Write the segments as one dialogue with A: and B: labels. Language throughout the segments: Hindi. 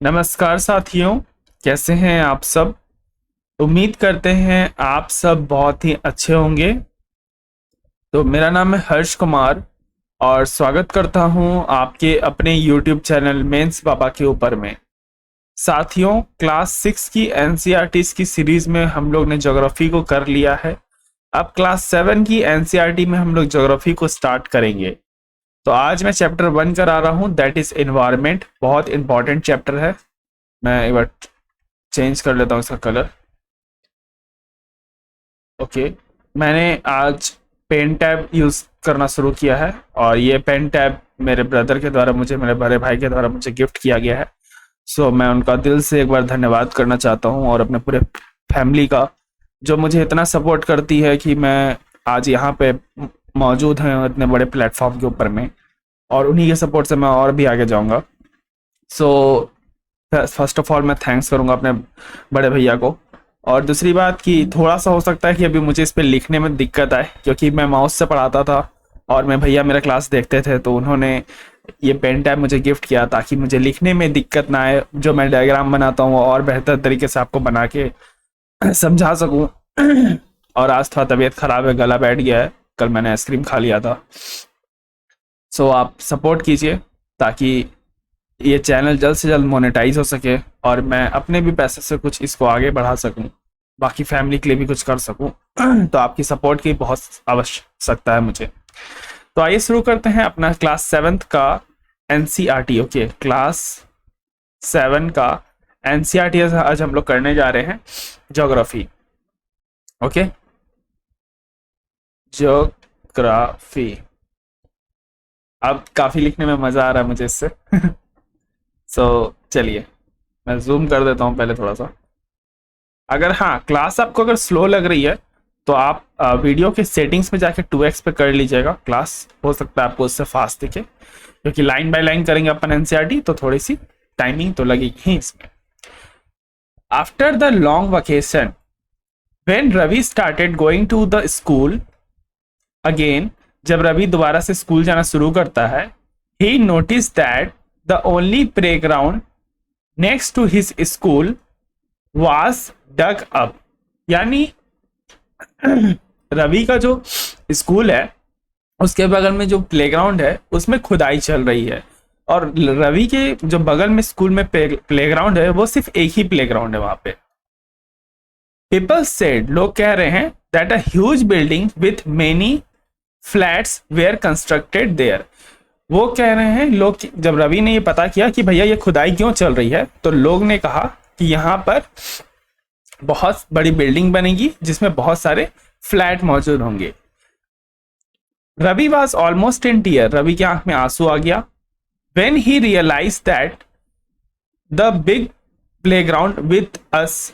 A: नमस्कार साथियों, कैसे हैं आप सब। उम्मीद करते हैं आप सब बहुत ही अच्छे होंगे। तो मेरा नाम है हर्ष कुमार और स्वागत करता हूं आपके अपने YouTube चैनल मेंस बाबा के ऊपर में। साथियों, क्लास 6 की एनसीईआरटी की सीरीज में हम लोग ने ज्योग्राफी को कर लिया है। अब क्लास 7 की एनसीईआरटी में हम लोग ज्योग्राफी को स्टार्ट करेंगे। तो आज मैं चैप्टर 1 करा रहा हूं, दैट इज एनवायरमेंट। बहुत इंपॉर्टेंट चैप्टर है। मैं एक बार चेंज कर लेता हूँ इसका कलर। ओके, मैंने आज पेन टैब यूज करना शुरू किया है और ये पेन टैब मेरे ब्रदर के द्वारा मेरे बड़े भाई के द्वारा मुझे गिफ्ट किया गया है। सो मैं उनका दिल से एक बार धन्यवाद करना चाहता हूँ और अपने पूरे फैमिली का, जो मुझे इतना सपोर्ट करती है कि मैं आज यहाँ पे मौजूद हैं इतने बड़े प्लेटफॉर्म के ऊपर में, और उन्हीं के सपोर्ट से मैं और भी आगे जाऊँगा। सो फर्स्ट ऑफ ऑल मैं थैंक्स करूंगा अपने बड़े भैया को। और दूसरी बात कि थोड़ा सा हो सकता है कि अभी मुझे इस पे लिखने में दिक्कत आए, क्योंकि मैं माउस से पढ़ाता था और मैं भैया मेरा क्लास देखते थे, तो उन्होंने ये पेन टैब मुझे गिफ्ट किया ताकि मुझे लिखने में दिक्कत ना आए। जो मैं डायग्राम बनाता हूँ और बेहतर तरीके से आपको बना के समझा सकूँ। और आज थोड़ा तबीयत खराब है, गला बैठ गया है, कल मैंने आइसक्रीम खा लिया था। सो आप सपोर्ट कीजिए ताकि ये चैनल जल्द से जल्द मोनेटाइज हो सके और मैं अपने भी पैसे से कुछ इसको आगे बढ़ा सकूं, बाकी फैमिली के लिए भी कुछ कर सकूं। तो आपकी सपोर्ट की बहुत आवश्यकता है मुझे। तो आइए शुरू करते हैं अपना क्लास 7 का एनसीईआरटी। ओके, क्लास 7 का एनसीईआरटी आज हम लोग करने जा रहे हैं ज्योग्राफी। Okay, geography. अब काफी लिखने में मजा आ रहा है मुझे इससे। चलिए मैं जूम कर देता हूँ पहले थोड़ा सा। अगर क्लास आपको अगर स्लो लग रही है तो आप वीडियो के सेटिंग्स में जाके 2x पे कर लीजिएगा। क्लास हो सकता है आपको उससे फास्ट दिखे, क्योंकि लाइन बाय लाइन करेंगे अपन एनसीईआरटी, तो थोड़ी सी टाइमिंग तो लगेगी ही इसमें। After the long vacation when Ravi started going to the school again, जब रवि दोबारा से स्कूल जाना शुरू करता है, he notice that the only playground next to his school was dug up. यानी रवि का जो स्कूल है उसके बगल में जो प्लेग्राउंड है उसमें खुदाई चल रही है, और रवि के जो बगल में स्कूल में प्लेग्राउंड है वो सिर्फ एक ही प्लेग्राउंड है वहां पे। पीपल सेड, लोग कह रहे हैं, that a huge building with many flats were constructed there. वो कह रहे हैं लोग, जब रवि ने ये पता किया कि भैया ये खुदाई क्यों चल रही है, तो लोग ने कहा कि यहाँ पर बहुत बड़ी बिल्डिंग बनेगी जिसमें बहुत सारे फ्लैट मौजूद होंगे। Ravi was almost in tear, Ravi की आंख में आंसू आ गया। When he realise that the big playground with us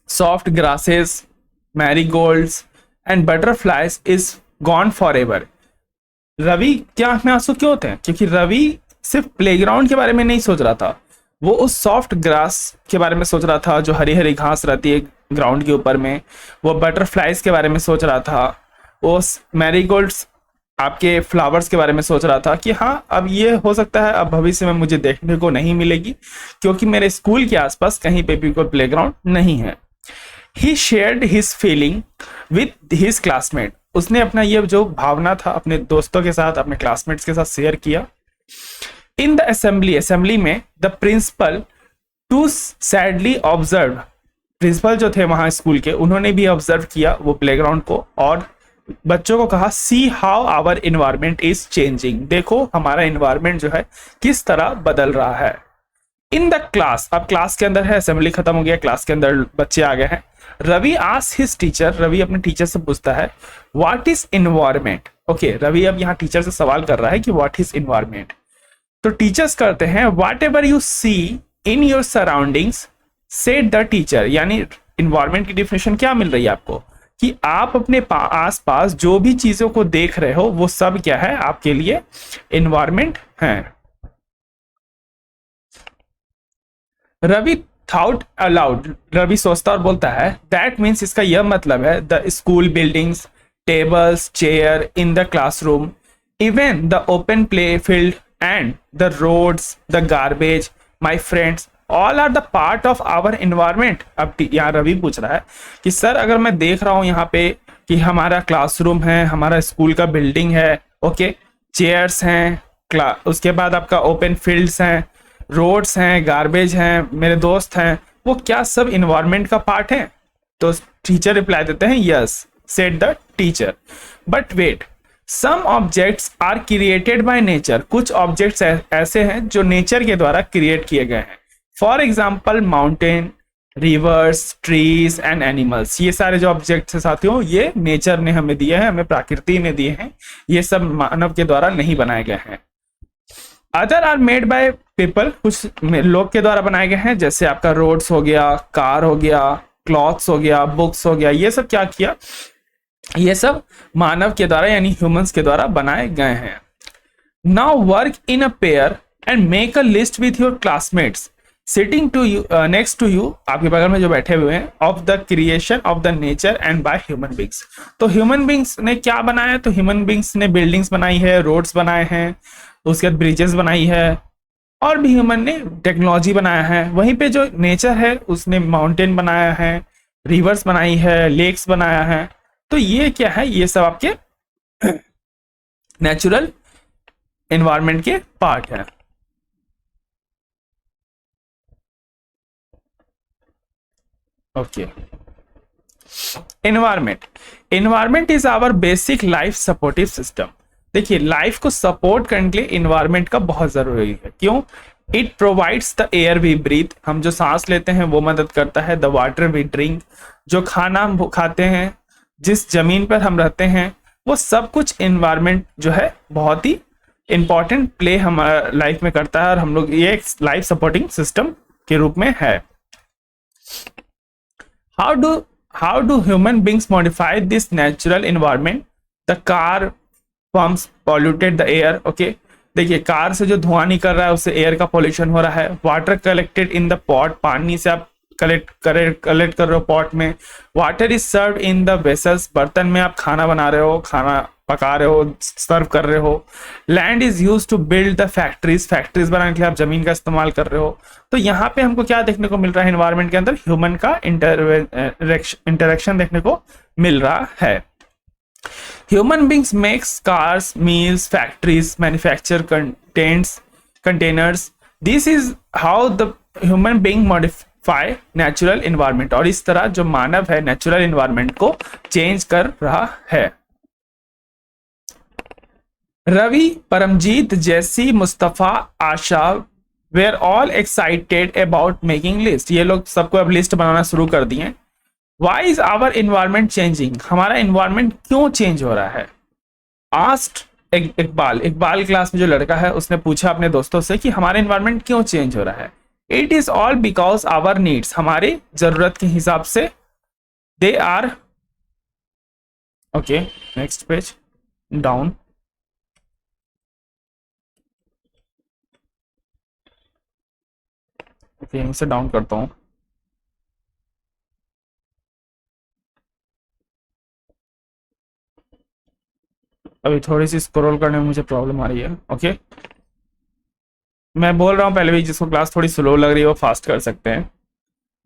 A: soft grasses, marigolds and butterflies is gone for ever. Ravi के आंख में आंसू क्यों थे? क्योंकि रवि सिर्फ प्लेग्राउंड के बारे में नहीं सोच रहा था, वो उस सॉफ्ट ग्रास के बारे में सोच रहा था जो हरी हरी घास रहती है ग्राउंड के ऊपर में। वो बटरफ्लाइज के बारे में सोच रहा था, वो मैरीगोल्ड्स आपके फ्लावर्स के बारे में सोच रहा था कि अब ये हो सकता है अब भविष्य में मुझे देखने को नहीं मिलेगी, क्योंकि मेरे स्कूल के आसपास कहीं पे भी कोई प्लेग्राउंड नहीं है। He shared his feeling with his classmate, उसने अपना ये जो भावना था अपने दोस्तों के साथ, अपने क्लासमेट्स के साथ शेयर किया। इन द असेंबली में the principal to sadly observe, principal जो थे वहां स्कूल के, उन्होंने भी ऑब्जर्व किया वो प्लेग्राउंड को और बच्चों को कहा, see how our environment is changing, देखो हमारा एनवायरमेंट जो है किस तरह बदल रहा है। इन द क्लास, अब क्लास के अंदर है, असेंबली खत्म हो गया, क्लास के अंदर बच्चे आ गए हैं। Ravi ask his teacher, Ravi अपने टीचर से पूछता है, what is environment. Okay, Ravi अब यहाँ टीचर से सवाल कर रहा है कि व्हाट इज एनवायरमेंट। तो टीचर्स करते हैं, whatever you see in your surroundings said the teacher. यानी इन्वायरमेंट की डिफिनेशन क्या मिल रही है आपको, कि आप अपने आस पास जो भी चीजों को देख रहे हो वो सब क्या है आपके लिए इन्वायरमेंट है। रवि थॉट अलाउड, रवि सोचता और बोलता है, दैट मीन्स, इसका यह मतलब है, the school buildings, tables, chair in the classroom, even the open play field and the roads, the garbage my friends all are the part of our environment. अब यहाँ रवि पूछ रहा है कि सर अगर मैं देख रहा हूँ यहाँ पे कि हमारा क्लासरूम है, हमारा स्कूल का बिल्डिंग है, ओके, चेयर्स हैं, उसके बाद आपका ओपन फील्ड्स हैं, रोड्स हैं, गार्बेज हैं, मेरे दोस्त हैं, वो क्या सब इन्वायरमेंट का पार्ट है? तो टीचर रिप्लाई देते हैं yes, said the teacher, but wait, some objects are created by nature. कुछ ऑब्जेक्ट्स ऐसे हैं जो नेचर के द्वारा क्रिएट किए गए हैं। For example mountain, reverse, trees and animals. ये सारे जो ऑब्जेक्ट्स हैं साथियों, ये नेचर ने हमें दिए हैं, हमें प्रकृति ने दिए हैं, ये सब मानव के द्वारा नहीं बनाए गए हैं। Other are made by people, कुछ लोग के द्वारा बनाए गए हैं, जैसे आपका रोड्स हो गया, कार हो गया, क्लॉथ्स हो गया, बुक्स हो गया, ये सब क्या किया, ये सब मानव के द्वारा यानी ह्यूमंस के द्वारा बनाए गए हैं। Now work in a pair and make a list with your classmates sitting to you next to you, आपके बगल में जो बैठे हुए हैं, of the creation of the nature and by human beings. तो ह्यूमन बींग्स ने क्या बनाया? तो ह्यूमन बींग्स ने बिल्डिंग्स बनाई है, रोड्स बनाए हैं, उसके बाद ब्रिजेस बनाई है, और भी ह्यूमन ने टेक्नोलॉजी बनाया है। वहीं पे जो नेचर है उसने माउंटेन बनाया है, रिवर्स बनाई है, लेक्स बनाया है। तो ये क्या है? ये सब आपके नेचुरल एनवायरनमेंट के पार्ट है। Okay, environment, environment is our basic life supportive system. देखिए, लाइफ को सपोर्ट करने के लिए इन्वायरमेंट का बहुत जरूरी है। क्यों? It provides the air we breathe, हम जो सांस लेते हैं वो मदद करता है। द वाटर वी ड्रिंक, जो खाना हम खाते हैं, जिस जमीन पर हम रहते हैं, वो सब कुछ इन्वायरमेंट जो है बहुत ही इंपॉर्टेंट प्ले हमारे लाइफ में करता है, और हम लोग ये एक लाइफ सपोर्टिंग सिस्टम के रूप में है। How do human beings modify this natural environment? The car pumps polluted the air. Okay, देखिए, कार से जो धुआं निकल रहा है उससे एयर का पॉल्यूशन हो रहा है। Water collected in the pot, पानी से आप कलेक्ट कर रहे हो पॉट में। Water is serve in the vessels, बर्तन में आप खाना बना रहे हो, खाना पका रहे हो, सर्व कर रहे हो। Land is use to build the factories, factories बनाने के लिए आप जमीन का इस्तेमाल कर रहे हो। तो यहाँ पे हमको क्या देखने को मिल रहा है? एनवायरनमेंट के अंदर ह्यूमन का इंटरेक्शन देखने को मिल रहा है। Human beings makes cars, meals, factories, manufacture containers. This is how the human being modify natural environment. और इस तरह जो मानव है नेचुरल एनवायरनमेंट को चेंज कर रहा है। Ravi, Paramjeet, Jassi, Mustafa, Asha were all excited about making list. ये लोग सबको अब लिस्ट बनाना शुरू कर दिए। Why is our environment changing? हमारा environment क्यों चेंज हो रहा है? Asked इकबाल क्लास में जो लड़का है उसने पूछा अपने दोस्तों से कि हमारा environment क्यों चेंज हो रहा है? It is all because our needs, हमारी जरूरत के हिसाब से they are, okay, next page, down. Okay, यहीं से डाउन करता हूँ। अभी थोड़ी सी स्क्रॉल करने में मुझे प्रॉब्लम आ रही है। ओके, मैं बोल रहा हूँ पहले भी, जिसको क्लास थोड़ी स्लो लग रही है वो फास्ट कर सकते हैं।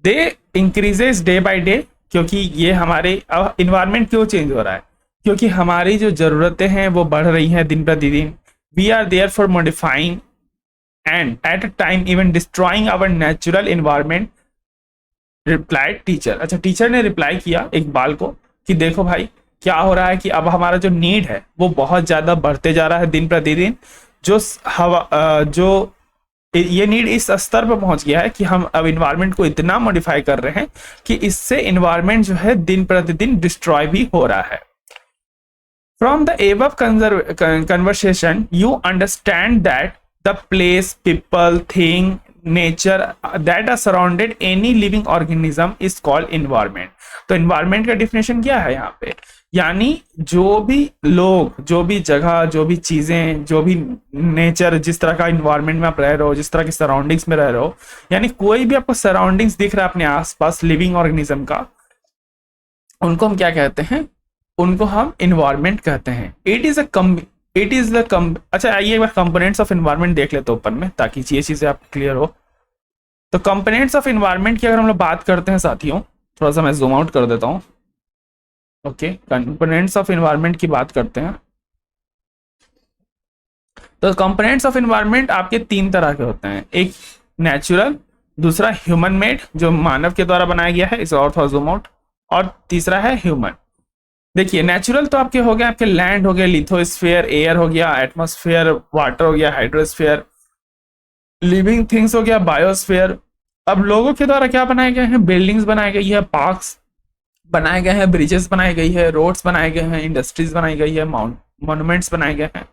A: दे इंक्रीजेस डे बाय डे, क्योंकि ये हमारे इन्वायरमेंट क्यों चेंज हो रहा है? क्योंकि हमारी जो जरूरतें हैं वो बढ़ रही हैं दिन प्रतिदिन। We are there for modifying and at a time even destroying our natural environment, replied teacher. अच्छा, टीचर ने रिप्लाई किया इकबाल को कि देखो भाई, क्या हो रहा है कि अब हमारा जो नीड है वो बहुत ज्यादा बढ़ते जा रहा है दिन प्रतिदिन। जो ये नीड इस स्तर पर पहुंच गया है कि हम अब इन्वायरमेंट को इतना मॉडिफाई कर रहे हैं कि इससे इन्वायरमेंट जो है दिन प्रतिदिन डिस्ट्रॉय भी हो रहा है। From the above conversation you understand that the place, people, thing, nature that are surrounded any living organism is called environment. तो इन्वायरमेंट का डिफिनेशन क्या है यहाँ पे? यानी जो भी लोग, जो भी जगह, जो भी चीजें, जो भी नेचर, जिस तरह का इन्वायरमेंट में आप रह रहे हो, जिस तरह की सराउंडिंग्स में रह रहे हो, यानी कोई भी आपको सराउंडिंग्स दिख रहा है अपने आसपास लिविंग ऑर्गेनिज्म का, उनको हम क्या कहते हैं? उनको हम इन्वायरमेंट कहते हैं। अच्छा, आइए एक बार कंपोनेंट्स ऑफ इन्वायरमेंट देख लेते हैं ऊपर में, ताकि ये चीजें आप क्लियर हो। तो कंपोनेंट्स ऑफ इन्वायरमेंट की अगर हम लोग बात करते हैं साथियों, थोड़ा सा मैं जूम आउट कर देता हूँ। ओके, कंपोनेंट्स ऑफ इन्वायरमेंट की बात करते हैं। तो कंपोनेंट्स ऑफ इन्वायरमेंट आपके तीन तरह के होते हैं, एक नेचुरल, दूसरा ह्यूमन मेड जो मानव के द्वारा बनाया गया है, इसे और थोड़ा जूम आउट, और तीसरा है ह्यूमन। देखिए नेचुरल तो आपके हो गए, आपके लैंड हो गया, लिथोस्फेयर, एयर हो गया, एटमॉस्फेयर, वाटर हो गया, हाइड्रोस्फेयर, लिविंग थिंग्स हो गया, बायोस्फेयर। अब लोगों के द्वारा क्या बनाए गए हैं, बिल्डिंग्स बनाई गई है, पार्क्स बनाए गए हैं, ब्रिजेस बनाई गई है, रोड्स बनाए गए हैं, इंडस्ट्रीज बनाई गई है, मॉन्यूमेंट्स बनाए गए हैं।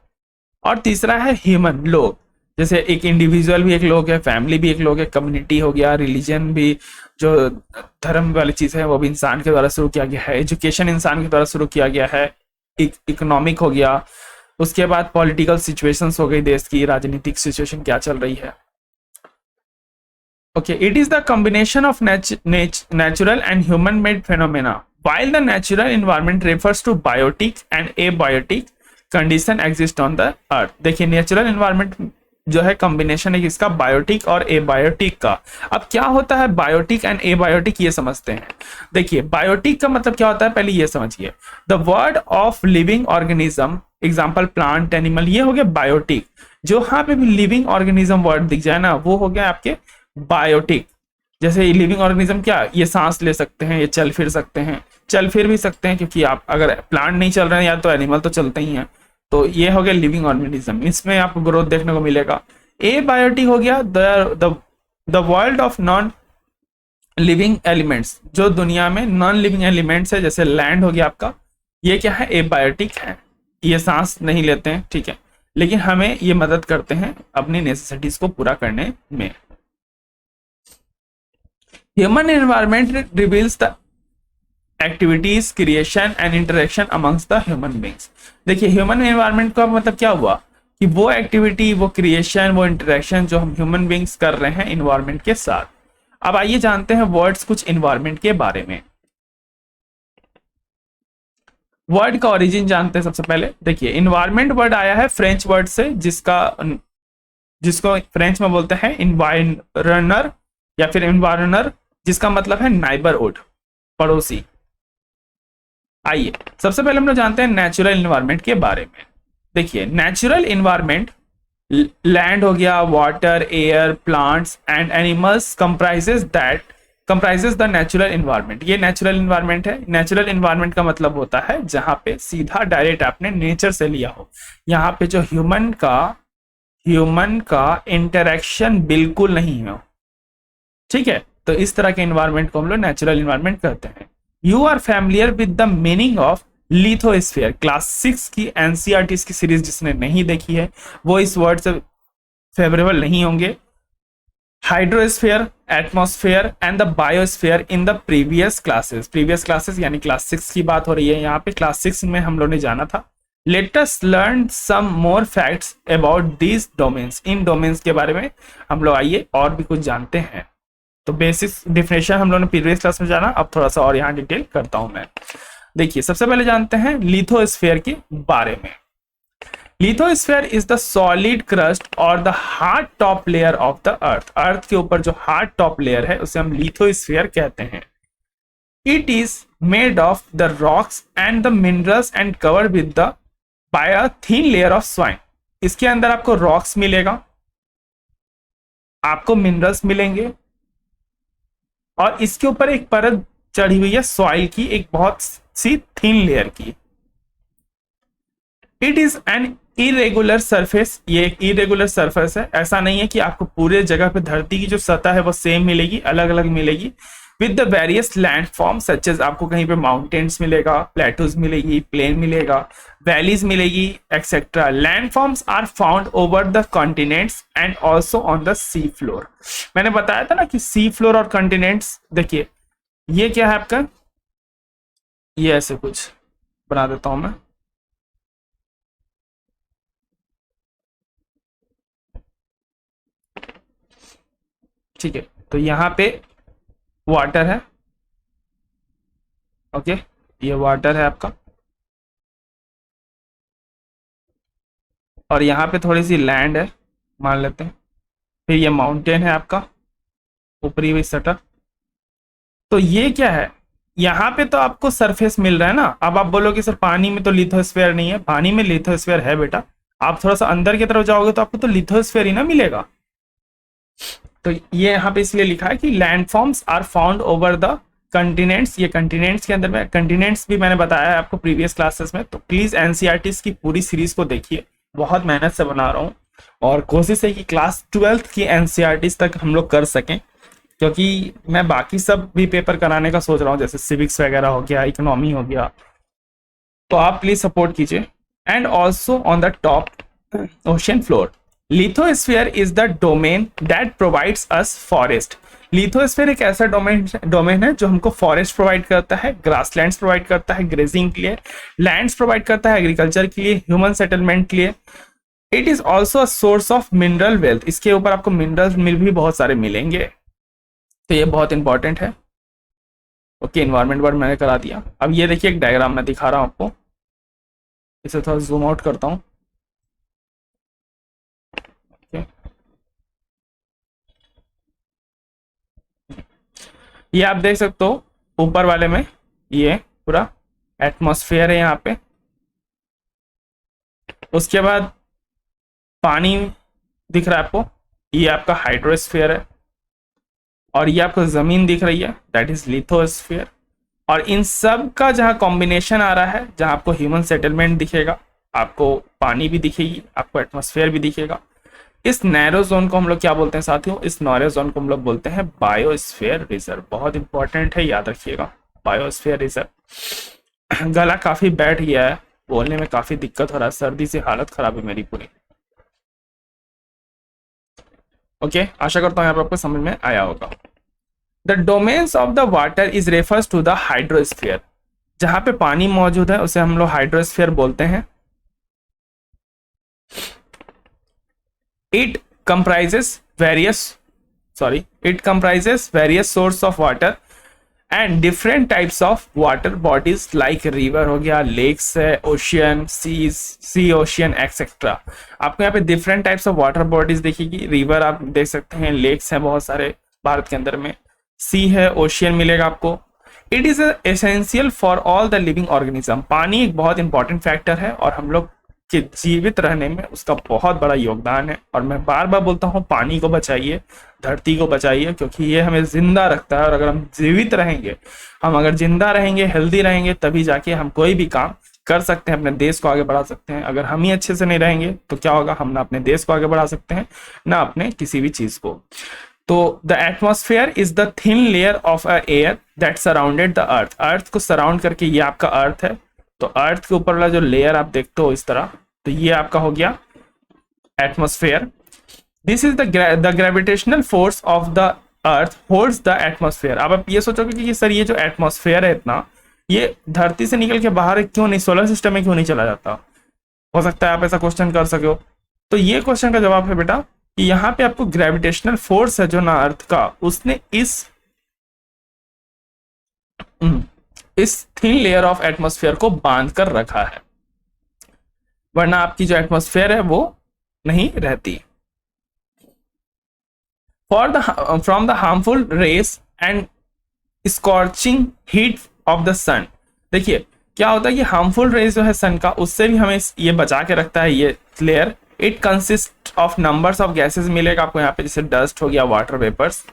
A: और तीसरा है ह्यूमन, लोग, जैसे एक इंडिविजुअल भी एक लोग है, फैमिली भी एक लोग है, कम्युनिटी हो गया, रिलीजन भी, जो धर्म वाली चीज है वो भी इंसान के द्वारा शुरू किया गया है, एजुकेशन इंसान के द्वारा शुरू किया गया है, इकोनॉमिक हो गया, उसके बाद पॉलिटिकल सिचुएशंस हो गई, देश की राजनीतिक सिचुएशन क्या चल रही है। Okay, it is the combination of natural and human-made phenomena. While the natural environment refers to biotic and abiotic condition exist on the earth. देखिए नेचुरल एनवायरनमेंट जो है कॉम्बिनेशन है इसका बायोटिक और एबायोटिक का। अब क्या होता है बायोटिक एंड एबायोटिक, ये समझते हैं। देखिए बायोटिक का मतलब क्या होता है, पहले ये समझिए। The word of living organism, example plant, animal, ये हो गया बायोटिक। जो यहाँ पे भी लिविंग ऑर्गेनिज्म वर्ड दिख जाए ना, वो हो गया आपके बायोटिक। जैसे लिविंग ऑर्गेनिज्म क्या, ये सांस ले सकते हैं, ये चल फिर सकते हैं, चल फिर भी सकते हैं, क्योंकि आप अगर प्लांट नहीं चल रहे हैं या तो एनिमल तो चलते ही हैं। तो ये हो गया लिविंग ऑर्गेनिज्म, इसमें आपको ग्रोथ देखने को मिलेगा। ए बायोटिक हो गया the world of non living elements, जो दुनिया में नॉन लिविंग एलिमेंट्स है, जैसे लैंड हो गया आपका, ये क्या है, ए बायोटिक है। ये सांस नहीं लेते हैं, ठीक है, लेकिन हमें ये मदद करते हैं अपनी नेसेसिटीज को पूरा करने में। Human environment reveals the activities, creation and interaction amongst the human beings. देखिए ह्यूमन एनवायरनमेंट का मतलब क्या हुआ कि वो एक्टिविटी, वो क्रिएशन, वो इंटरेक्शन जो हम ह्यूमन बींग्स कर रहे हैं इन्वायरमेंट के साथ। अब आइए जानते हैं वर्ड्स कुछ इन्वायरमेंट के बारे में। वर्ड का ओरिजिन जानते हैं सबसे पहले। देखिए इन्वायरमेंट वर्ड आया है फ्रेंच वर्ड से, जिसको फ्रेंच में बोलते हैं इन्वायरनर या फिर इन्वायरनर, जिसका मतलब है नाइबरहुड, पड़ोसी। आइए सबसे पहले हम लोग जानते हैं नेचुरल इन्वायरमेंट के बारे में। देखिए नेचुरल इन्वायरमेंट लैंड हो गया, water, air, plants and animals comprises the natural environment. ये नेचुरल इन्वायरमेंट है। नेचुरल इन्वायरमेंट का मतलब होता है जहां पे सीधा डायरेक्ट आपने नेचर से लिया हो, यहाँ पे जो ह्यूमन का इंटरेक्शन बिल्कुल नहीं हो, ठीक है। तो इस तरह के इन्वायरमेंट को हम लोग नेचुरल इन्वायरमेंट कहते हैं। You are familiar with the meaning of lithosphere. Class 6 की एनसीईआरटी की सीरीज जिसने नहीं देखी है वो इस वर्ड से फेवरेबल नहीं होंगे। Hydrosphere, atmosphere and the biosphere in the previous classes यानी क्लास 6 की बात हो रही है यहाँ पे। क्लास 6 में हम लोग ने जाना था। Let us learn some more facts about these domains. इन डोमेन्स के बारे में हम लोग आइए और भी कुछ जानते हैं। तो बेसिक डिफिनेशन हम लोगों ने प्रीवियस क्लास में जाना, अब थोड़ा सा और यहाँ डिटेल करता हूं मैं। देखिए सबसे पहले जानते हैं लिथोस्फीयर के बारे में। Lithosphere is the solid crust और the hard top layer of the earth. Earth के ऊपर जो हार्ड टॉप लेयर है उसे हम लिथोस्फीयर कहते हैं। It is made of the rocks and the minerals and covered with the by a thin layer of soil. इसके अंदर आपको रॉक्स मिलेगा, आपको मिनरल्स मिलेंगे, और इसके ऊपर एक परत चढ़ी हुई है सॉइल की, एक बहुत सी थिन लेयर की। It is an irregular surface. ये एक इरेगुलर सरफेस है। ऐसा नहीं है कि आपको पूरे जगह पे धरती की जो सतह है वो सेम मिलेगी, अलग अलग मिलेगी। With the various landform such as, आपको कहीं पे माउंटेन्स मिलेगा, प्लेटूज मिलेगी, प्लेन मिलेगा, वैलीज मिलेगी, etcetera. Landforms are found over the continents and also on the sea floor. मैंने बताया था ना कि सी फ्लोर और कॉन्टिनेंट्स। देखिए ये क्या है आपका, ये ऐसे कुछ बना देता हूं मैं। ठीक है, तो यहाँ पे वाटर है, ओके, ये वाटर है आपका, और यहाँ पे थोड़ी सी लैंड है मान लेते हैं। फिर ये माउंटेन है आपका, ऊपरी हुई सतह। तो ये क्या है, यहाँ पे तो आपको सरफेस मिल रहा है ना। अब आप बोलोगे सर पानी में तो लिथोस्फीयर नहीं है, पानी में लिथोस्फीयर है बेटा। आप थोड़ा सा अंदर की तरफ जाओगे तो आपको तो लिथोस्फीयर ही ना मिलेगा। तो ये यहाँ पे इसलिए लिखा है कि landforms are found over the continents. ये कंटिनेंट्स के अंदर में, कंटिनेंट्स भी मैंने बताया है आपको प्रीवियस क्लासेस में। तो प्लीज एनसीईआरटी की पूरी सीरीज को देखिए, बहुत मेहनत से बना रहा हूँ और कोशिश है कि क्लास 12th की एनसीईआरटी तक हम लोग कर सकें, क्योंकि मैं बाकी सब भी पेपर कराने का सोच रहा हूँ, जैसे सिविक्स वगैरह हो गया, इकोनॉमी हो गया। तो आप प्लीज सपोर्ट कीजिए। And also on the top ocean floor, lithosphere is the domain that provides us forest. Lithosphere एक ऐसा डोमेन है जो हमको फॉरेस्ट प्रोवाइड करता है, ग्रासलैंड्स प्रोवाइड करता है ग्रेजिंग के लिए, लैंड्स प्रोवाइड करता है एग्रीकल्चर के लिए, ह्यूमन सेटलमेंट के लिए। It is also a source of mineral wealth. इसके ऊपर आपको मिनरल मिल भी बहुत सारे मिलेंगे, तो ये बहुत इंपॉर्टेंट है। ओके, इन्वायरमेंट वर्ड मैंने करा दिया। अब ये देखिए एक डायग्राम मैं दिखा रहा हूं आपको, इसे थोड़ा जूम आउट करता हूं। ये आप देख सकते हो ऊपर वाले में, ये पूरा एटमॉस्फेयर है यहाँ पे। उसके बाद पानी दिख रहा है आपको, ये आपका हाइड्रोस्फीयर है। और ये आपको जमीन दिख रही है, दैट इज लिथोस्फीयर। और इन सब का जहाँ कॉम्बिनेशन आ रहा है, जहाँ आपको ह्यूमन सेटलमेंट दिखेगा, आपको पानी भी दिखेगी, आपको एटमॉस्फेयर भी दिखेगा। इस नैरो जोन को हम लोग क्या बोलते हैं साथियों? इस नैरो जोन को हम लोग बोलते हैं बायोस्फीयर रिजर्व। बहुत इंपॉर्टेंट है, याद रखिएगा, बायोस्फीयर रिजर्व। गला काफी बैठ गया है, बोलने में काफी दिक्कत हो रहा है, सर्दी से हालत खराब है मेरी पूरी। ओके, आशा करता हूँ यहाँ पर आपको समझ में आया होगा। The domains of the water is refers to the hydrosphere. जहां पे पानी मौजूद है उसे हम लोग हाइड्रोस्फीयर बोलते हैं। It comprises various sources of water and different types of water bodies like river हो गया, lakes है, ocean, sea ocean etc. आपको यहाँ पे different types of water bodies दिखेगी। river आप देख सकते हैं, lakes हैं बहुत सारे भारत के अंदर में, sea है, ocean मिलेगा आपको। It is essential for all the living organism। पानी एक बहुत इंपॉर्टेंट फैक्टर है और हम लोग कि जीवित रहने में उसका बहुत बड़ा योगदान है। और मैं बार बार बोलता हूँ, पानी को बचाइए, धरती को बचाइए, क्योंकि ये हमें जिंदा रखता है। और अगर हम जीवित रहेंगे, हम अगर जिंदा रहेंगे, हेल्दी रहेंगे, तभी जाके हम कोई भी काम कर सकते हैं, अपने देश को आगे बढ़ा सकते हैं। अगर हम ही अच्छे से नहीं रहेंगे तो क्या होगा? हम ना अपने देश को आगे बढ़ा सकते हैं, ना अपने किसी भी चीज को। तो the atmosphere is the thin layer of a air that surrounded the earth. Earth को सराउंड करके ये आपका अर्थ है। तो अर्थ के ऊपर वाला जो लेयर आप देखते हो इस तरह, तो ये आपका हो गया atmosphere. This is the gravitational force of the earth holds the atmosphere. अब आप ये सोचोगे कि सर ये जो एटमॉस्फेयर है इतना, ये धरती से निकल के बाहर क्यों नहीं, सोलर सिस्टम में क्यों नहीं चला जाता? हो सकता है आप ऐसा क्वेश्चन कर सके हो। तो ये क्वेश्चन का जवाब है बेटा कि यहाँ पे आपको ग्रेविटेशनल फोर्स है जो ना अर्थ का, उसने इस थिन लेयर ऑफ एटमॉस्फेयर को बांध कर रखा है, वरना आपकी जो एटमॉस्फेयर है वो नहीं रहती। From the harmful rays and scorching heat of the sun. देखिए क्या होता है कि हार्मफुल रेस जो है सन का, उससे भी हमें ये बचा के रखता है ये layer. It consist of numbers of gases मिलेगा आपको यहाँ पे, जैसे डस्ट हो गया, water vapours.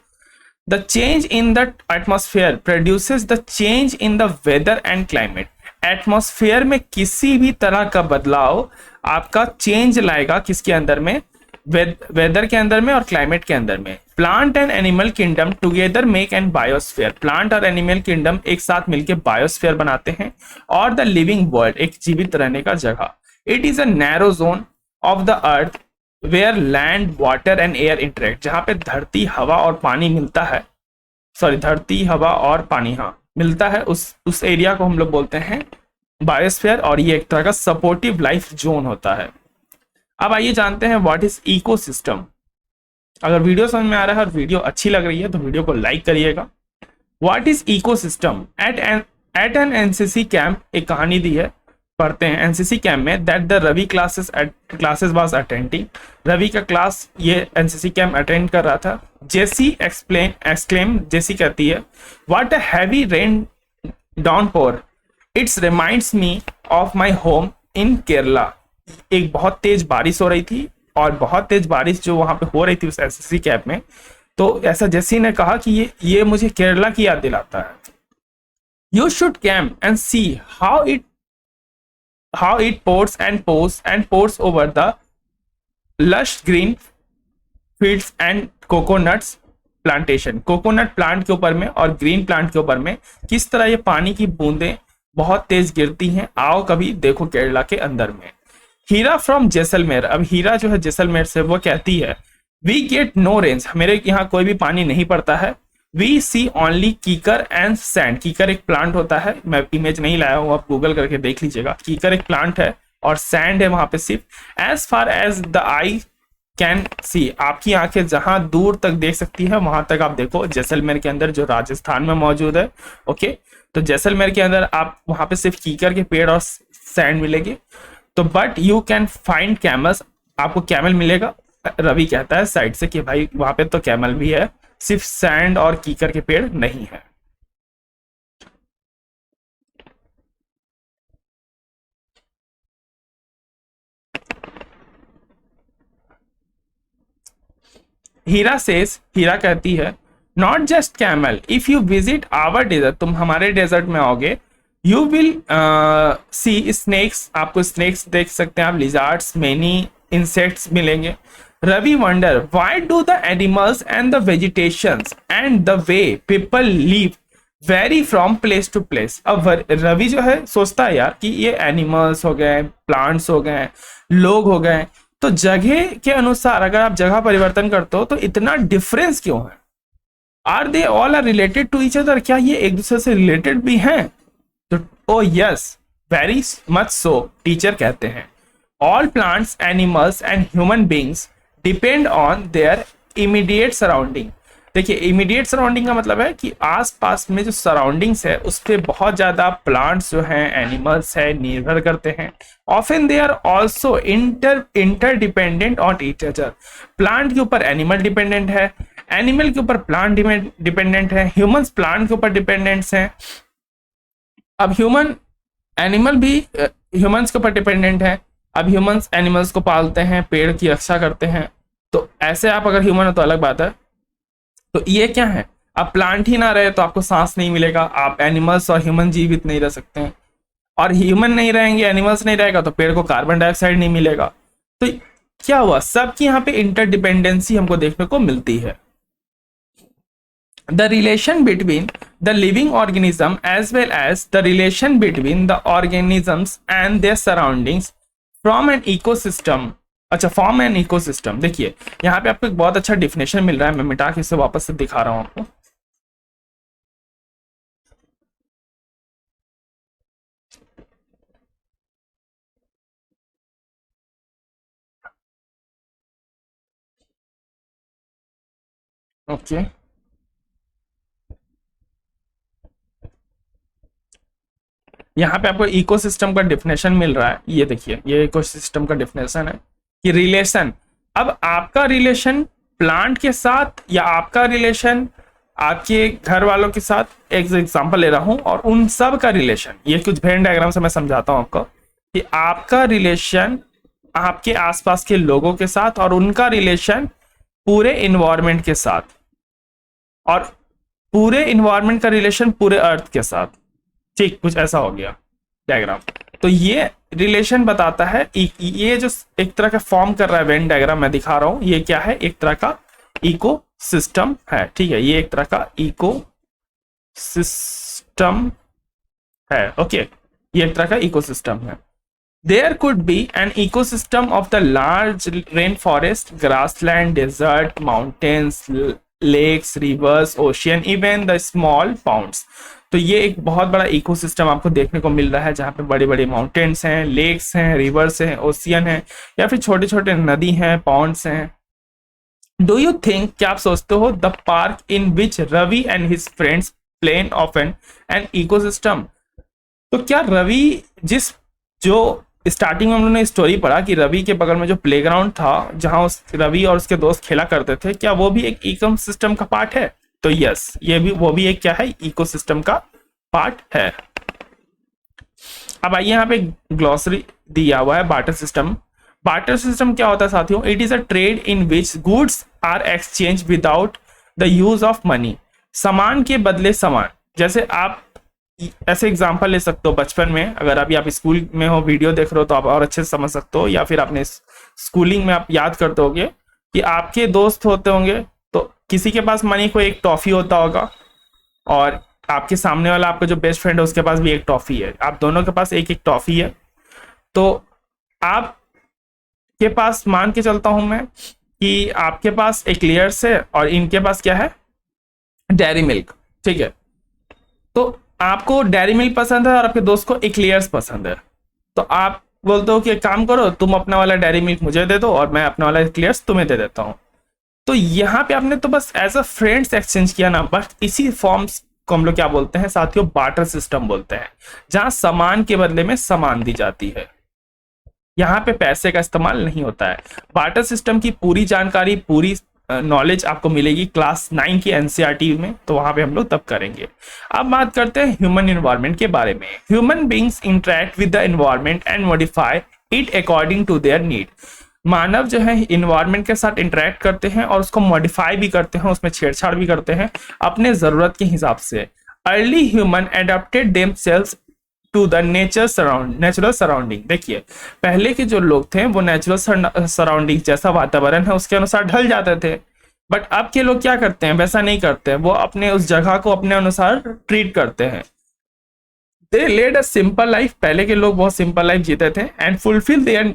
A: The change in the atmosphere produces the change in the weather and climate. Atmosphere में किसी भी तरह का बदलाव आपका चेंज लाएगा, किसके अंदर में? वेदर के अंदर में और क्लाइमेट के अंदर में। Plant and animal kingdom together make an biosphere. Plant और एनिमल किंगडम एक साथ मिलकर बायोस्फीयर बनाते हैं, और द लिविंग वर्ल्ड, एक जीवित रहने का जगह। It is a narrow zone of the earth where land, water and air interact. जहां पे धरती, हवा और पानी मिलता है, धरती, हवा और पानी हाँ मिलता है, उस एरिया को हम लोग बोलते हैं बायोस्फीयर। और ये एक तरह का सपोर्टिव लाइफ जोन होता है। अब आइए जानते हैं व्हाट इज इकोसिस्टम। अगर वीडियो समझ में आ रहा है और वीडियो अच्छी लग रही है तो वीडियो को लाइक करिएगा। What is ecosystem? At an NCC camp एक कहानी दी है। पढ़ते हैं एनसीसी कैंप में that the Ravi classes was attending, Ravi का क्लास ये एनसीसी कैंप अटेंड कर रहा था। जेसी एक्सक्लेम, जेसी कहती है what a heavy rain downpour, it's reminds me of my home in Kerala. एक बहुत तेज बारिश हो रही थी और बहुत तेज बारिश जो वहां पे हो रही थी उस एनसीसी कैंप में, तो ऐसा जेसी ने कहा कि ये मुझे केरला की याद दिलाता है। You should camp and see how it pours over the lush green fields and coconuts plantation। Coconut plant के ऊपर में और ग्रीन प्लांट के ऊपर में किस तरह ये पानी की बूंदें बहुत तेज गिरती हैं, आओ कभी देखो केरला के अंदर में। हीरा फ्रॉम जैसलमेर, अब हीरा जो है जैसलमेर से, वो कहती है वी गेट नो रेंज, मेरे यहाँ कोई भी पानी नहीं पड़ता है। वी सी ओनली कीकर एंड सैंड, कीकर एक प्लांट होता है, मैं इमेज नहीं लाया हूं, आप गूगल करके देख लीजिएगा। कीकर एक प्लांट है और सैंड है वहां पे सिर्फ। As far as the I can see, आपकी आंखें जहां दूर तक देख सकती है वहां तक आप देखो। जैसलमेर के अंदर जो राजस्थान में मौजूद है, ओके, तो जैसलमेर के अंदर आप वहां पे सिर्फ कीकर के पेड़ और सैंड मिलेगी। तो but you can find camels, आपको कैमल मिलेगा। रवि कहता है साइड से कि भाई वहां पे तो कैमल भी है, सिर्फ सैंड और कीकर के पेड़ नहीं है। हीरा सेज, हीरा कहती है not just camel, if you visit our desert, तुम हमारे डेजर्ट में आओगे, यू विल सी स्नेक्स, आपको स्नेक्स देख सकते हैं आप, लिजार्ड्स, मेनी इंसेक्ट्स मिलेंगे। Ravi wonder why do the animals and the vegetations and the way people live vary from place to place. अब रवि जो है सोचता है यार कि ये एनिमल्स हो गए, प्लांट्स हो गए, लोग हो गए, तो जगह के अनुसार अगर आप जगह परिवर्तन करते हो तो इतना डिफरेंस क्यों है? Are they all are related to each other, क्या ये एक दूसरे से रिलेटेड भी हैं? तो oh yes, very much so, teacher कहते हैं all plants, animals and human beings depend on their immediate surrounding. देखिए इमीडिएट सराउंडिंग का मतलब है कि आसपास में जो सराउंडिंग्स है उस पर बहुत ज्यादा प्लांट्स जो हैं, एनिमल्स है, निर्भर करते हैं। Often they are also interdependent on each other, plant के ऊपर एनिमल डिपेंडेंट है, एनिमल के ऊपर प्लांट डिपेंडेंट है, ह्यूमंस प्लांट के ऊपर डिपेंडेंट्स हैं। अब एनिमल भी ह्यूमंस के ऊपर डिपेंडेंट है। अब ह्यूमंस एनिमल्स को पालते हैं, पेड़ की रक्षा करते हैं, तो ऐसे आप अगर ह्यूमन हो तो अलग बात है। तो ये क्या है, अब प्लांट ही ना रहे तो आपको सांस नहीं मिलेगा, आप एनिमल्स और ह्यूमन जीवित नहीं रह सकते हैं, और ह्यूमन नहीं रहेंगे, एनिमल्स नहीं रहेगा तो पेड़ को कार्बन डाइऑक्साइड नहीं मिलेगा। तो क्या हुआ, सबकी यहाँ पे इंटरडिपेंडेंसी हमको देखने को मिलती है। The relation between the living organism as well as the relation between the organisms and their surroundings from an ecosystem, अच्छा फॉर्म एन इकोसिस्टम। देखिए यहाँ पे आपको एक बहुत अच्छा डिफिनेशन मिल रहा है, मैं मिटा के इसे वापस से दिखा रहा हूं आपको। ओके यहाँ पे आपको इकोसिस्टम का डिफिनेशन मिल रहा है, ये देखिए ये इकोसिस्टम का डिफिनेशन है कि रिलेशन, अब आपका रिलेशन प्लांट के साथ या आपका रिलेशन आपके घर वालों के साथ, एक एग्जांपल ले रहा हूं, और उन सब का रिलेशन, ये कुछ वेन डायग्राम से मैं समझाता हूं आपको कि आपका रिलेशन आपके आसपास के लोगों के साथ और उनका रिलेशन पूरे इन्वायरमेंट के साथ, और पूरे इन्वायरमेंट का रिलेशन पूरे अर्थ के साथ। ठीक, कुछ ऐसा हो गया डायग्राम। तो ये रिलेशन बताता है, ये जो एक तरह का फॉर्म कर रहा है वेन डायग्राम मैं दिखा रहा हूं, ये क्या है, एक तरह का इको सिस्टम है। ठीक है, ये एक तरह का इको सिस्टम है। ओके, ये एक तरह का इको सिस्टम है। There could be an ecosystem of the large rain forest, grassland, desert, mountains, lakes, rivers, ocean, even the small ponds. तो ये एक बहुत बड़ा इकोसिस्टम आपको देखने को मिल रहा है जहाँ पे बड़े बड़े माउंटेन्स हैं, लेक्स हैं, रिवर्स हैं, ओशियन है, या फिर छोटे छोटे नदी हैं, पॉन्ड्स हैं। डू यू थिंक, क्या आप सोचते हो, the park in which Ravi and his friends plain of an ecosystem, तो क्या रवि जिस जो स्टार्टिंग में हम लोगों ने स्टोरी पढ़ा कि रवि के बगल में जो प्लेग्राउंड था जहां उस रवि और उसके दोस्त खेला करते थे, क्या वो भी एक इकोसिस्टम का पार्ट है? तो यस, ये भी वो भी एक क्या है, इकोसिस्टम का पार्ट है। अब आइए यहाँ पे ग्लॉसरी दिया हुआ है बार्टर सिस्टम। बार्टर सिस्टम क्या होता है साथियों? It is a trade in which goods are exchange without the use of money. सामान के बदले सामान। जैसे आप ऐसे एग्जांपल ले सकते हो, बचपन में अगर अभी आप स्कूल में हो, वीडियो देख रहे हो तो आप और अच्छे से समझ सकते हो, या फिर आपने स्कूलिंग में आप याद करते होगे कि आपके दोस्त होते होंगे, तो किसी के पास मनी को एक टॉफी होता होगा और आपके सामने वाला आपका जो बेस्ट फ्रेंड है उसके पास भी एक टॉफी है, आप दोनों के पास एक एक टॉफी है। तो आपके पास मान के चलता हूं मैं कि आपके पास एक लेयर्स है और इनके पास क्या है, डेयरी मिल्क, ठीक है। तो आपको डेयरी मिल्क पसंद है और आपके दोस्त को एक्लेयर्स पसंद है, तो आप बोलते हो कि एक काम करो, तुम अपना वाला डेयरी मिल्क मुझे दे दो और मैं अपना वाला एक्लेयर्स तुम्हें दे देता हूं। तो यहाँ पे आपने तो बस एज अ फ्रेंड्स एक्सचेंज किया ना, बट इसी फॉर्म्स को हम लोग क्या बोलते हैं साथियों, बार्टर सिस्टम बोलते हैं, जहां सामान के बदले में सामान दी जाती है। यहाँ पे पैसे का इस्तेमाल नहीं होता है। बार्टर सिस्टम की पूरी जानकारी, पूरी नॉलेज आपको मिलेगी क्लास 9 की एनसीईआरटी में, तो वहां पे हम लोग तब करेंगे। अब बात करते हैं ह्यूमन एनवायरनमेंट के बारे में। Human beings interact with the environment and modify it according to their need. मानव जो है इन्वायरमेंट के साथ इंटरेक्ट करते हैं और उसको मॉडिफाई भी करते हैं, उसमें छेड़छाड़ भी करते हैं अपने जरूरत के हिसाब से। Early human adapted themselves to the natural surrounding. देखिए, पहले के जो लोग थे वो नेचुरल सराउंडिंग, जैसा वातावरण है उसके अनुसार ढल जाते थे, बट अब के लोग क्या करते हैं, वैसा नहीं करते हैं, वो अपने उस जगह को अपने अनुसार ट्रीट करते हैं। दे लेड अ सिंपल लाइफ। पहले के लोग बहुत सिंपल लाइफ जीते थे and fulfil there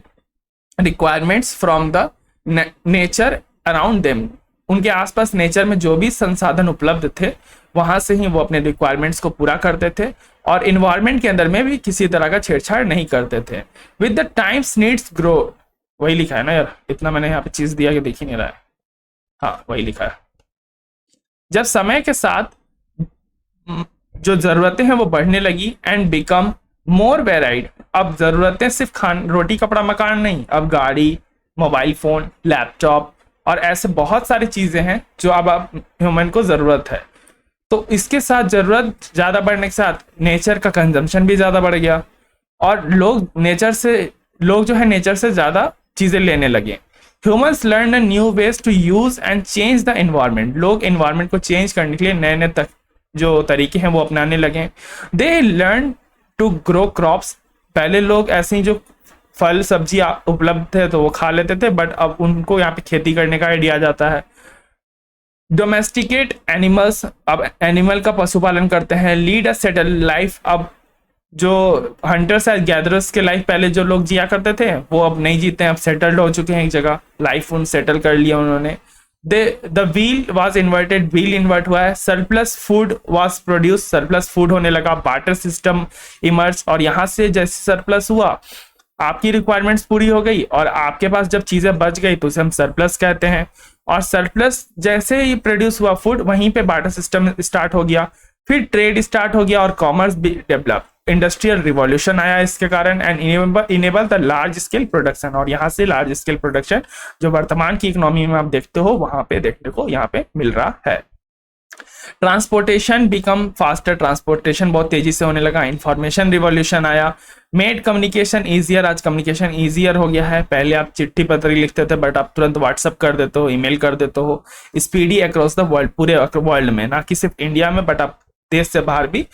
A: requirements from the nature around them. उनके आसपास नेचर में जो भी संसाधन उपलब्ध थे वहां से ही वो अपने रिक्वायरमेंट्स को पूरा करते थे और इन्वायरमेंट के अंदर में भी किसी तरह का छेड़छाड़ नहीं करते थे। With the times needs grow, वही लिखा है ना यार, इतना मैंने यहाँ पे चीज दिया कि दिख ही नहीं रहा है। हाँ, वही लिखा है। जब समय के साथ जो जरूरतें हैं वो बढ़ने लगी एंड बिकम मोर वेराइड। अब जरूरतें सिर्फ खान रोटी कपड़ा मकान नहीं, अब गाड़ी, मोबाइल फोन, लैपटॉप और ऐसे बहुत सारी चीजें हैं जो अब ह्यूमन को जरूरत है। तो इसके साथ जरूरत ज्यादा बढ़ने के साथ नेचर का कंजम्पशन भी ज्यादा बढ़ गया और लोग जो है नेचर से ज्यादा चीजें लेने लगे। Humans learn new ways to use and change the environment. लोग एनवायरमेंट को चेंज करने के लिए नए नए जो तरीके हैं वो अपनाने लगे। They learn to grow crops. पहले लोग ऐसे ही जो फल सब्जी उपलब्ध थे तो वो खा लेते थे, बट अब उनको यहाँ पे खेती करने का आइडिया आ जाता है। डोमेस्टिकेट एनिमल्स, अब एनिमल का पशुपालन करते हैं। लीड अ सेटल लाइफ, अब जो हंटर्स एंड गैदरर्स के लाइफ पहले जो लोग जिया करते थे वो अब नहीं जीते हैं, अब सेटल्ड हो चुके हैं एक जगह, लाइफ उन सेटल कर लिया उन्होंने। The wheel was inverted, wheel invert हुआ है। Surplus food was produce, surplus food होने लगा। बार्टर सिस्टम इमर्ज, और यहाँ से जैसे सरप्लस हुआ आपकी रिक्वायरमेंट्स पूरी हो गई और आपके पास जब चीजें बच गई तो उसे हम सरप्लस कहते हैं। और सरप्लस जैसे ही प्रोड्यूस हुआ फूड, वहीं पे बार्टर सिस्टम स्टार्ट हो गया, फिर ट्रेड स्टार्ट हो गया और कॉमर्स भी डेवलप। इंडस्ट्रियल रिवॉल्यूशन आया इसके कारण and enable the large scale production, और यहाँ से लार्ज स्केल प्रोडक्शन जो वर्तमान की इकोनॉमी में आप देखते हो वहां पे देखने को यहाँ पे मिल रहा है। ट्रांसपोर्टेशन बिकम फास्टर, ट्रांसपोर्टेशन बहुत तेजी से होने लगा। इंफॉर्मेशन रिवॉल्यूशन आया, मेड कम्युनिकेशन ईजियर, आज कम्युनिकेशन ईजियर हो गया है। पहले आप चिट्ठी पत्री लिखते थे बट आप तुरंत व्हाट्सअप कर देते हो, ईमेल कर देते हो। स्पीडी अक्रॉस द वर्ल्ड, पूरे वर्ल्ड में, ना कि सिर्फ इंडिया में, बट आप देश से बाहर भी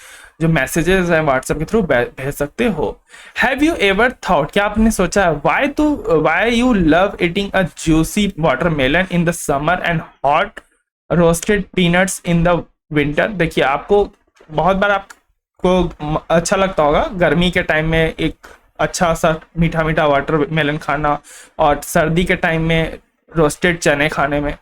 A: जो मैसेजेस हैं व्हाट्सएप के थ्रू भेज सकते हो। हैव यू एवर थॉट, क्या आपने सोचा है, why you love eating a juicy watermelon in the summer and hot roasted peanuts in the winter. देखिए, आपको बहुत बार आपको अच्छा लगता होगा गर्मी के टाइम में एक अच्छा सा मीठा मीठा वाटरमेलन खाना और सर्दी के टाइम में रोस्टेड चने खाने में।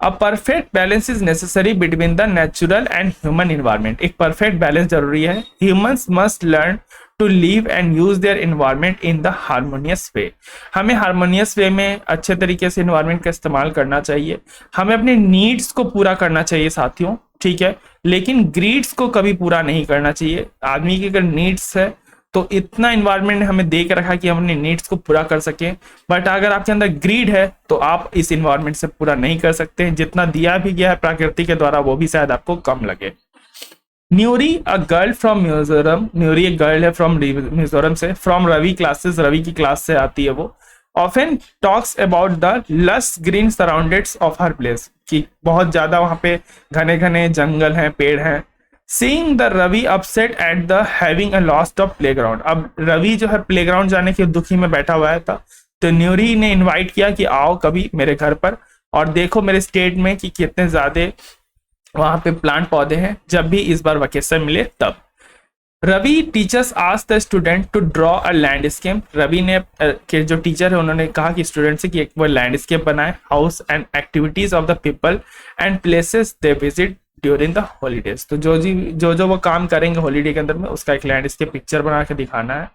A: A perfect balance is necessary between the natural and human environment. एक परफेक्ट बैलेंस जरूरी है। Humans must learn to live and use their environment in the harmonious way. हमें हार्मोनियस वे में अच्छे तरीके से एनवायरनमेंट का इस्तेमाल करना चाहिए। हमें अपने नीड्स को पूरा करना चाहिए साथियों, ठीक है, लेकिन ग्रीड्स को कभी पूरा नहीं करना चाहिए। आदमी की अगर नीड्स है तो इतना इन्वायरमेंट हमें दे के रखा कि हम अपने नीड्स को पूरा कर सकें। बट अगर आपके अंदर ग्रीड है तो आप इस इन्वायरमेंट से पूरा नहीं कर सकते। जितना दिया भी गया है प्रकृति के द्वारा वो भी शायद आपको कम लगे। न्यूरी अ गर्ल फ्रॉम मिजोरम, न्यूरी एक गर्ल है फ्रॉम मिजोरम से, फ्रॉम रवि क्लासेस, रवि की क्लास से आती है वो। ऑफन टॉक्स अबाउट द लस ग्रीन सराउंडेड्स ऑफ हर प्लेस, कि बहुत ज्यादा वहां पे घने घने जंगल हैं, पेड़ हैं। Seeing the Ravi upset at the having a lost of playground, अब रवि जो है प्लेग्राउंड जाने के दुखी में बैठा हुआ था, तो न्यूरी ने इनवाइट किया कि आओ कभी मेरे घर पर और देखो मेरे स्टेट में कि कितने ज्यादा वहां पे प्लांट पौधे हैं, जब भी इस बार वेकेशन मिले तब। Ravi teachers ask the student to draw a landscape, Ravi ने के जो टीचर है उन्होंने कहा कि स्टूडेंट से कि एक वो लैंडस्केप बनाए, house and activities of the people and places they visit during the holidays, तो जो वो काम करेंगे हॉलीडे के अंदर में उसका एक लैंडस्केप पिक्चर बना के दिखाना है।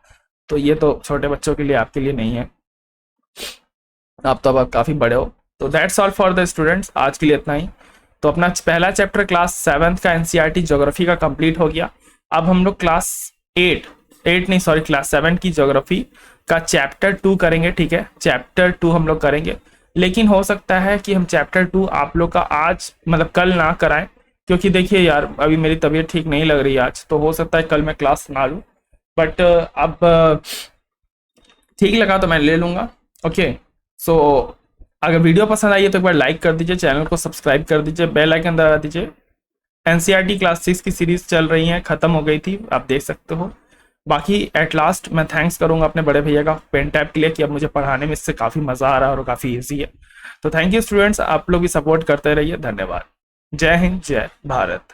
A: तो ये तो छोटे बच्चों के लिए, आपके लिए नहीं है, आप तो अब काफी बड़े हो। तो that's all for the students, आज के लिए इतना ही। तो अपना पहला चैप्टर क्लास 7 का एनसीईआरटी ज्योग्राफी का कंप्लीट हो गया। अब हम लोग क्लास 7 की ज्योग्राफी का चैप्टर 2 करेंगे, ठीक है, चैप्टर 2 हम लोग करेंगे। लेकिन हो सकता है कि हम चैप्टर 2 आप लोग का आज मतलब कल ना कराएं, क्योंकि देखिए यार अभी मेरी तबीयत ठीक नहीं लग रही आज, तो हो सकता है कल मैं क्लास ना लूँ। बट अब ठीक लगा तो मैं ले लूँगा। ओके, सो अगर वीडियो पसंद आई है तो एक बार लाइक कर दीजिए, चैनल को सब्सक्राइब कर दीजिए, बेल आइकन दबा दीजिए। एनसीईआरटी क्लास 6 की सीरीज चल रही है, खत्म हो गई थी, आप देख सकते हो। बाकी एट लास्ट मैं थैंक्स करूंगा अपने बड़े भैया का पेन टैब के लिए कि अब मुझे पढ़ाने में इससे काफ़ी मज़ा आ रहा है और काफ़ी ईजी है। तो थैंक यू स्टूडेंट्स, आप लोग भी सपोर्ट करते रहिए, धन्यवाद। जय हिंद, जय भारत।